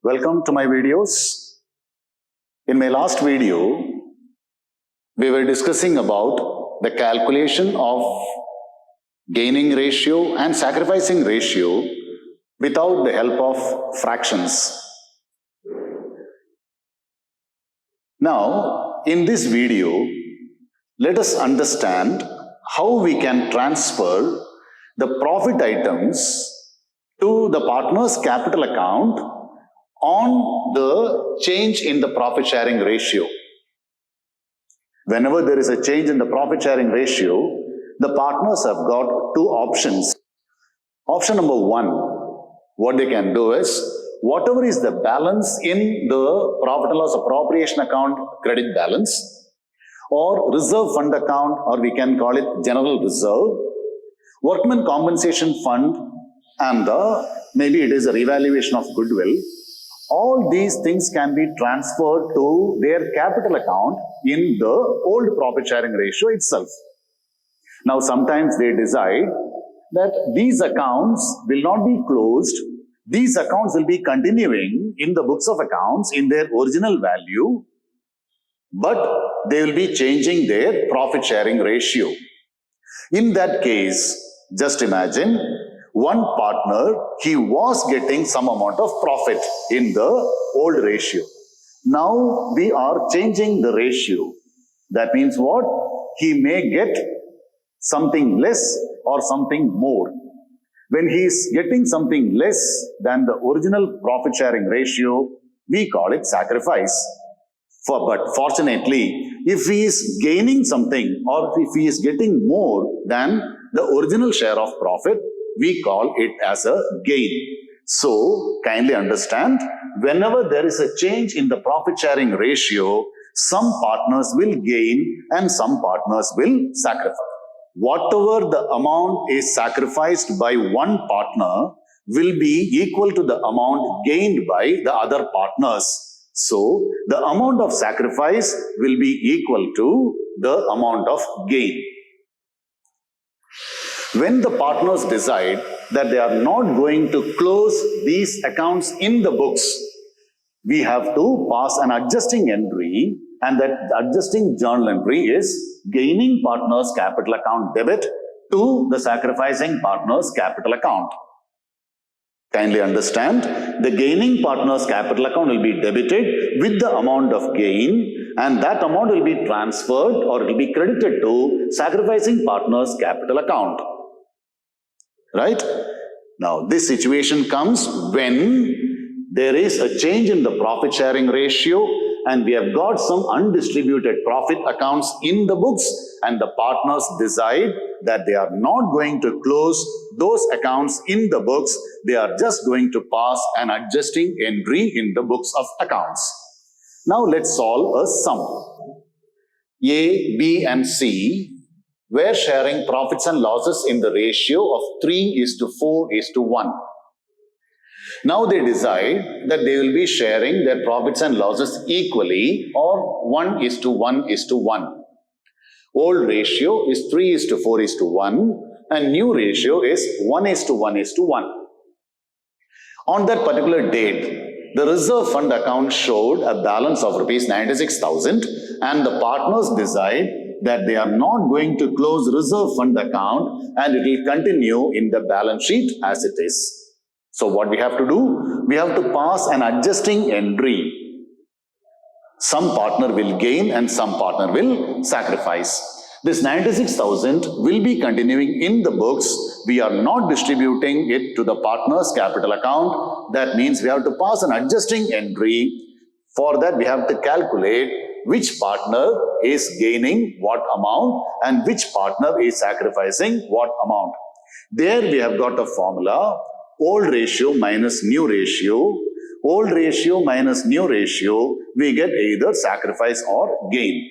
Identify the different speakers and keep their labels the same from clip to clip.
Speaker 1: Welcome to my videos. In my last video, we were discussing about the calculation of gaining ratio and sacrificing ratio without the help of fractions. Now, in this video, let us understand how we can transfer the profit items to the partner's capital account on the change in the profit sharing ratio. Whenever there is a change in the profit sharing ratio, the partners have got two options. Option number one, what they can do is, whatever is the balance in the profit and loss appropriation account credit balance or reserve fund account, or we can call it general reserve, workman compensation fund, and maybe it is a revaluation of goodwill, all these things can be transferred to their capital account in the old profit sharing ratio itself. Now, sometimes they decide that these accounts will not be closed. These accounts will be continuing in the books of accounts in their original value, but they will be changing their profit sharing ratio. In that case, just imagine one partner, he was getting some amount of profit in the old ratio. Now we are changing the ratio. That means what? He may get something less or something more. When he is getting something less than the original profit sharing ratio, we call it sacrifice. But fortunately, if he is gaining something or if he is getting more than the original share of profit, we call it as a gain. So, kindly understand, whenever there is a change in the profit sharing ratio, some partners will gain and some partners will sacrifice. Whatever the amount is sacrificed by one partner will be equal to the amount gained by the other partners. So, the amount of sacrifice will be equal to the amount of gain. When the partners decide that they are not going to close these accounts in the books, we have to pass an adjusting entry, and that adjusting journal entry is gaining partner's capital account debit to the sacrificing partner's capital account. Kindly understand, the gaining partner's capital account will be debited with the amount of gain, and that amount will be transferred or it will be credited to sacrificing partner's capital account. Right? Now, this situation comes when there is a change in the profit sharing ratio and we have got some undistributed profit accounts in the books, and the partners decide that they are not going to close those accounts in the books. They are just going to pass an adjusting entry in the books of accounts. Now, let's solve a sum. A, B, and C were sharing profits and losses in the ratio of 3:4:1. Now they decide that they will be sharing their profits and losses equally, or 1:1:1. Old ratio is 3:4:1 and new ratio is 1:1:1. On that particular date, the reserve fund account showed a balance of rupees 96,000 and the partners decide that they are not going to close reserve fund account and it will continue in the balance sheet as it is. So what we have to do? We have to pass an adjusting entry. Some partner will gain and some partner will sacrifice. This 96,000 will be continuing in the books. We are not distributing it to the partner's capital account. That means we have to pass an adjusting entry. For that, we have to calculate which partner is gaining what amount and which partner is sacrificing what amount. There we have got a formula, old ratio minus new ratio. Old ratio minus new ratio, we get either sacrifice or gain.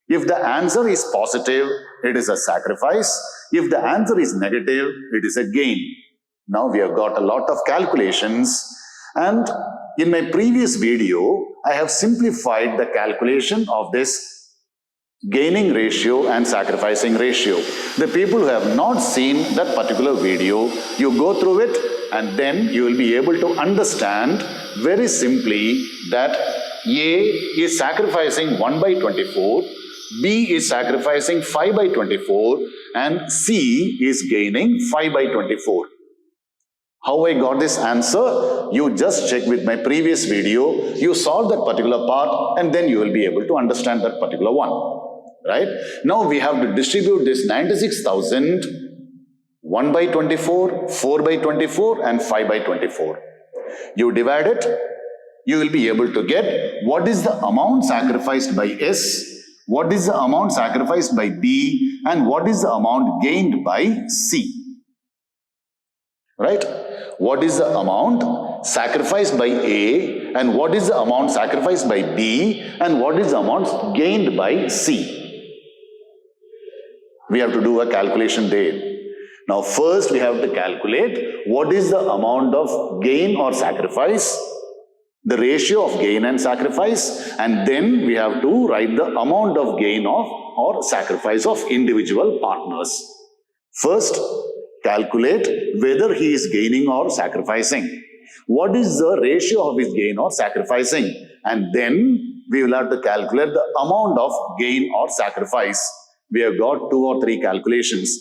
Speaker 1: If the answer is positive, it is a sacrifice. If the answer is negative, it is a gain. Now we have got a lot of calculations, and in my previous video, I have simplified the calculation of this gaining ratio and sacrificing ratio. The people who have not seen that particular video, you go through it and then you will be able to understand very simply that A is sacrificing 1 by 24, B is sacrificing 5 by 24, and C is gaining 5 by 24. How I got this answer? You just check with my previous video, you solve that particular part, and then you will be able to understand that particular one. Right? Now we have to distribute this 96,000 1 by 24, 4 by 24, and 5 by 24. You divide it, you will be able to get what is the amount sacrificed by S, what is the amount sacrificed by B, and what is the amount gained by C. Right? What is the amount sacrificed by A, and what is the amount sacrificed by B, and what is the amount gained by C. We have to do a calculation there. Now first we have to calculate what is the amount of gain or sacrifice, the ratio of gain and sacrifice, and then we have to write the amount of gain or sacrifice of individual partners. First, calculate whether he is gaining or sacrificing. What is the ratio of his gain or sacrificing? And then we will have to calculate the amount of gain or sacrifice. We have got 2 or 3 calculations.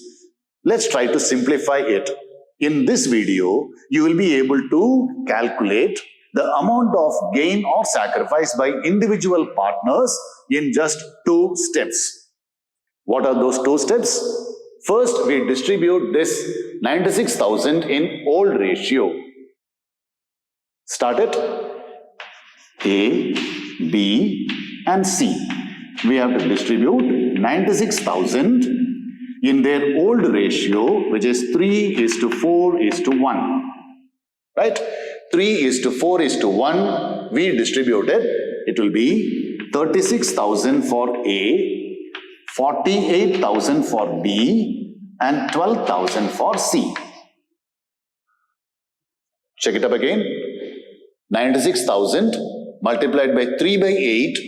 Speaker 1: Let's try to simplify it. In this video, you will be able to calculate the amount of gain or sacrifice by individual partners in just 2 steps. What are those 2 steps? First, we distribute this 96,000 in old ratio. Start it. A, B, and C. We have to distribute 96,000 in their old ratio, which is 3:4:1. Right? 3:4:1. We distributed. It will be 36,000 for A, 48,000 for B, and 12,000 for C. Check it up again. 96,000 multiplied by 3 by 8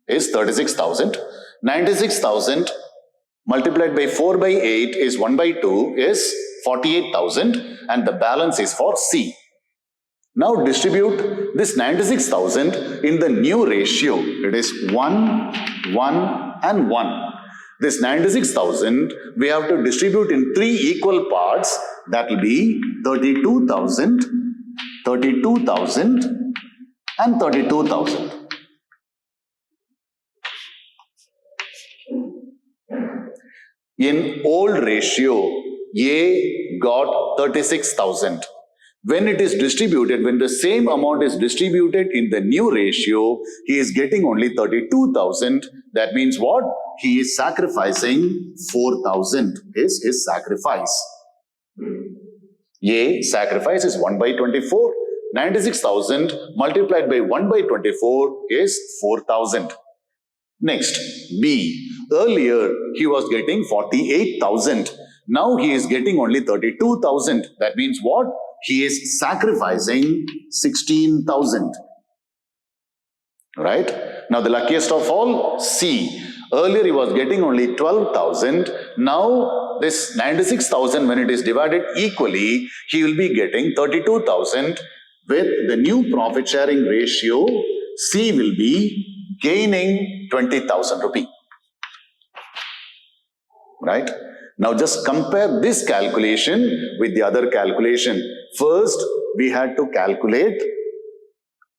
Speaker 1: is 36,000. 96,000 multiplied by 4 by 8 is 1 by 2 is 48,000, and the balance is for C. Now distribute this 96,000 in the new ratio. It is 1, 1, and 1. This 96,000 we have to distribute in 3 equal parts. That will be 32,000, 32,000, and 32,000. In old ratio, A got 36,000. When it is distributed, when the same amount is distributed in the new ratio, he is getting only 32,000. That means what? He is sacrificing 4,000 is his sacrifice. A sacrifice is 1 by 24. 96,000 multiplied by 1 by 24 is 4,000. Next, B. Earlier, he was getting 48,000. Now he is getting only 32,000. That means what? He is sacrificing 16,000. Right? Now the luckiest of all, C. Earlier he was getting only 12,000. Now this 96,000, when it is divided equally, he will be getting 32,000. With the new profit sharing ratio, C will be gaining 20,000 rupee. Right? Now just compare this calculation with the other calculation. First, we had to calculate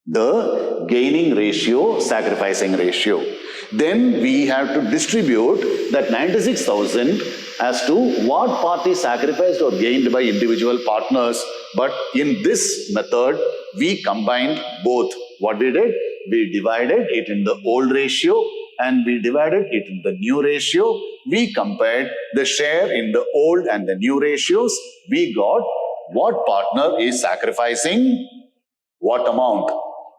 Speaker 1: the gaining ratio, sacrificing ratio. Then we have to distribute that 96,000 as to what part is sacrificed or gained by individual partners. But in this method, we combined both. What we did? We divided it in the old ratio and we divided it in the new ratio. We compared the share in the old and the new ratios. We got what partner is sacrificing what amount.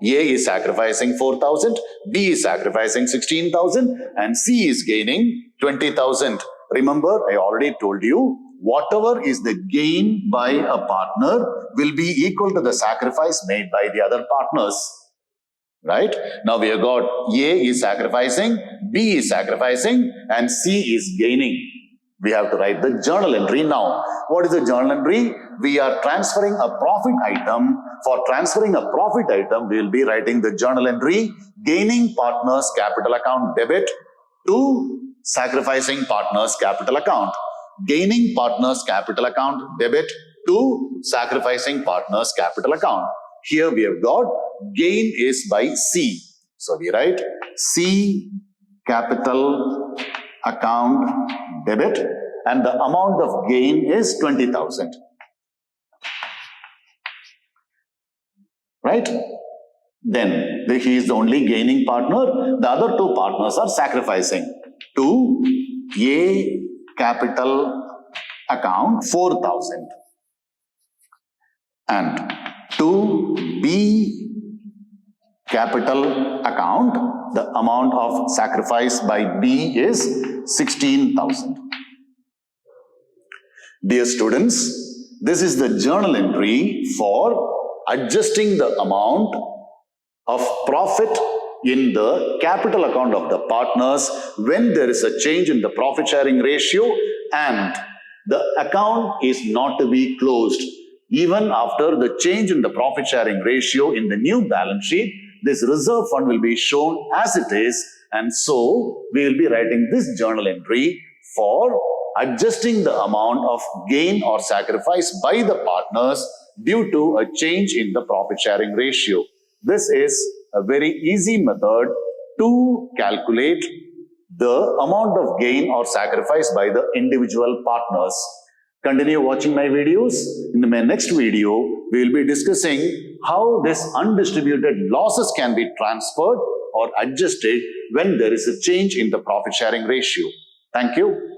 Speaker 1: A is sacrificing 4,000, B is sacrificing 16,000, and C is gaining 20,000. Remember, I already told you, whatever is the gain by a partner will be equal to the sacrifice made by the other partners. Right? Now we have got A is sacrificing, B is sacrificing, and C is gaining. We have to write the journal entry now. What is the journal entry? We are transferring a profit item. For transferring a profit item, we will be writing the journal entry, gaining partners capital account debit to sacrificing partners capital account. Gaining partners capital account debit to sacrificing partners capital account. Here we have got gain is by C. So we write C capital account debit and the amount of gain is 20,000. Right? Then he is the only gaining partner. The other two partners are sacrificing. To A capital account 4,000 and to B capital account, the amount of sacrifice by B is 16,000. Dear students, this is the journal entry for adjusting the amount of profit in the capital account of the partners when there is a change in the profit sharing ratio and the account is not to be closed. Even after the change in the profit sharing ratio in the new balance sheet, this reserve fund will be shown as it is, and so we will be writing this journal entry for adjusting the amount of gain or sacrifice by the partners due to a change in the profit sharing ratio. This is a very easy method to calculate the amount of gain or sacrifice by the individual partners. Continue watching my videos. In my next video, we will be discussing how this undistributed losses can be transferred or adjusted when there is a change in the profit sharing ratio. Thank you.